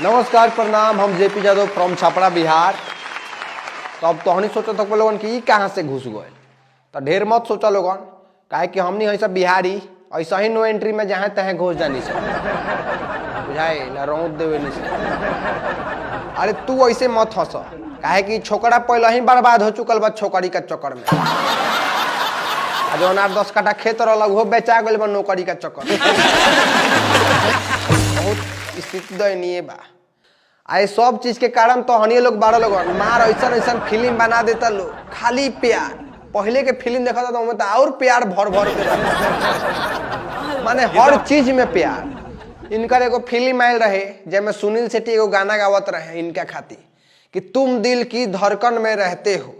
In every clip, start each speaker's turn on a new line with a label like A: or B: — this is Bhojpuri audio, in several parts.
A: नमस्कार प्रणाम, हम जेपी यादव फ्रॉम छपरा बिहार। तो अब तोहनी सोचो तक लोगन कि कहाँ से घुस गए, तो ढेर मत सोचा लोगन, काहे कि हमनी है सब बिहारी ऐसा ही नो एंट्री में जहाँ तहाँ घुस जानी सब बुझाए ना रौद देवे नहीं सब। अरे तू ऐसे मत हंस, काहे कि छोकरा पहले ही बर्बाद हो चुकल बा छोकरी का चक्कर में। जौन 8-10 कट्ठा खेत रहल वो बेचा गल बा नौकरी का चक्कर। बहुत स्थिति दयनीय बा। आए सब चीज के कारण तो हनी लोग 12 लोग मार ऐसा ऐसा फिल्म बना देता लोग, खाली प्यार। पहले के फिल्म देखा था तो और प्यार भर भर के माने हर चीज में प्यार। इनकर एगो फिल्म आयल रहे जैमें सुनील शेट्टी एगो गाना गावत रहे इनका खातिर कि तुम दिल की धड़कन में रहते हो।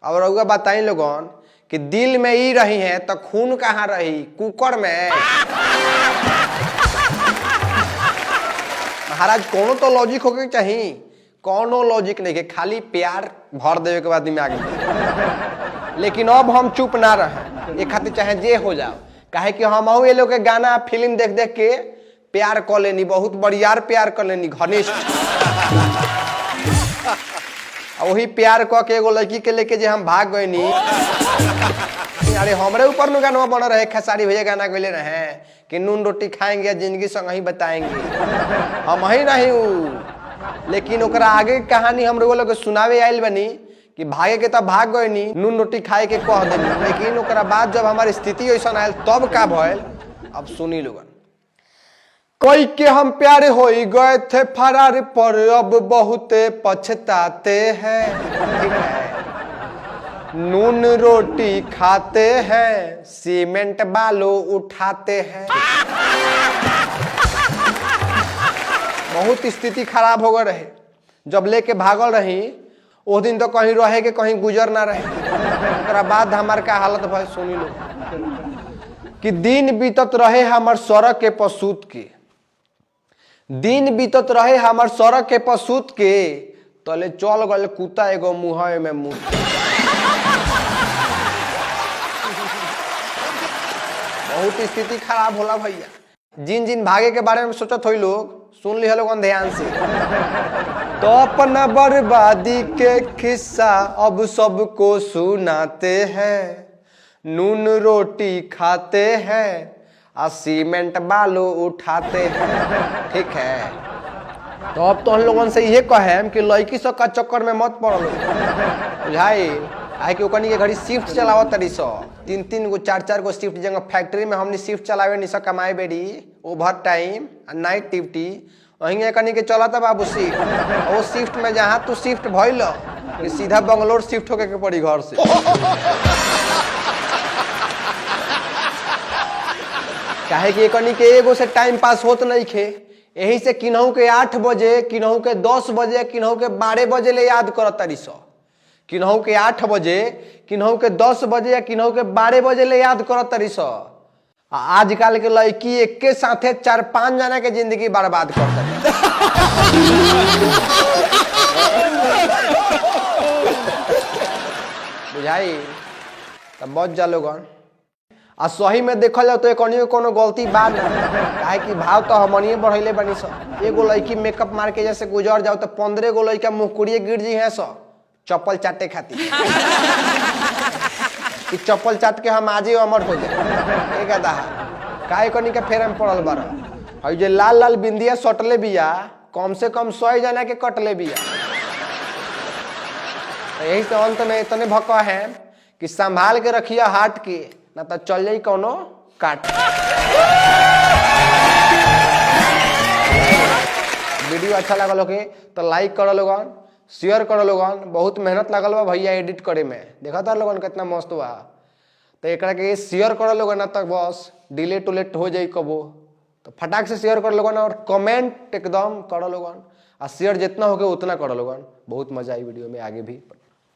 A: और रउआ बताई लोगन कि दिल में ही रही है तो खून कहाँ रही, कुकर में। महाराज कोनो तो लॉजिक होके चाहिए, कोनो लॉजिक नहीं के, खाली प्यार भर देवे के बाद दिमाग में। लेकिन अब हम चुप ना रहे, एक खातिर चाहे जे हो जाओ, काहे कि हम ये लोग के गाना फिल्म देख देख के प्यार कर लेनी, बहुत बढ़िया प्यार कर लेनी, घनिष्ठ। वही प्यार क के एगो लड़की के लेके जे हम भाग गए नी। अरे हमरे ऊपर नु गाना बन रहे, खेसारी भैया गाना गले रहे कि नून रोटी खाएंगे जिंदगी संग ही बताएंगे, हम ही नहीं हूँ। लेकिन ओकरा आगे कहानी हम लोग सुनावे आयल बनी कि भागे के तब भाग गए नी, नून रोटी खाए के कह देनी। लेकिन ओकरा बाद जब हमारी स्थिति ऐसा आयल तब का भयल, अब सुनी लोगन। कोई के हम प्यारे हो गए थे फरार पर अब बहुत पछताते हैं, ठीक है। नून रोटी खाते हैं, सीमेंट बालू उठाते हैं। बहुत स्थिति खराब हो गए रहे जब लेके भागल रही। वो दिन तो कहीं रहे के कहीं गुजर ना रहे। ओकरा बाद हमार का हालत भाई सुनी लो कि दिन बीतत रहे हमार सड़क के पसूत के, दिन बीतत रहे हमार सड़क के पसूत के, तले चल गए कुत्ता एगो मुँह में मुँह। बहुत स्थिति खराब होला भैया। जिन जिन भागे के बारे में सोचत होई लोग, सुन लिया लोगन ध्यान से। तो अपना बर्बादी के किस्सा अब सबको सुनाते हैं, नून रोटी खाते हैं और सीमेंट बालू उठाते हैं, ठीक है। तो अब तो हम लोगन से ये कहें कि लड़की सब का चक्कर में मत पड़ो बुझाई। आए कि ओकनी के घड़ी शिफ्ट चलावत तरी सो, 3-3 गो 4-4 गो शिफ्ट। जगह फैक्ट्री में हमने शिफ्ट चलावे नहीं सक कमाए बेरी, ओवर टाइम नाइट ड्यूटी वहीं कनी के चलाता बाबू शिफ्ट। वो शिफ्ट में जहाँ तू शिफ्ट भइल कि सीधा बंगलोर शिफ्ट होके के पड़ी घर से। काहे कि कनी के एगो से टाइम पास होत नहीं खे, यही से किन्हू के 8 बजे, किन्हू के 10 बजे, किन्हू के 12 बजे ले याद करत तरी सो। किन्हू के 8 बजे, किन्हू के 10 बजे या किन्हू के 12 बजे ले याद करत तरी सो। आजकल के लड़की एक के साथे 4-5 जना के जिंदगी बर्बाद कर दे। बुझाई तब बच जा लोगन। आ सही में देखल जाओ तो एक कोनो गलती बात ना, काहे कि भाव तो हमनिए बढ़ैले बनी सब। एगो लड़की मेकअप मार के जैसे गुजर जाओ तो 15 गो लड़का मुहकुड़िए गिर जी है सब चप्पल चाटे खातिर कि चप्पल चाट के हम आज ही अमर हो जाए। एक काहे कनी के फेर में पड़ल बार हई जे लाल लाल बिंदिया सटले बिया, कम से कम 100 जना के कटले बिया। यही से अंत में इतने भक्का है कि संभाल के रखिया हाट के, ना तो चल जाई कोनो काट। वीडियो अच्छा लगल होके तो लाइक करो लोगन, शेयर करो लोगन। बहुत मेहनत लगल बा भैया एडिट करे में, देखा था लोगन कितना मस्त बा। तो एक के शेयर करो लोगन, ना तक बस डिलेट उलेट हो जाई कबो तो फटाक से शेयर कर लोगन। और कमेंट एकदम करो लोगन, और शेयर जितना होके उतना करो लोगन। बहुत मजा आई वीडियो में, आगे भी।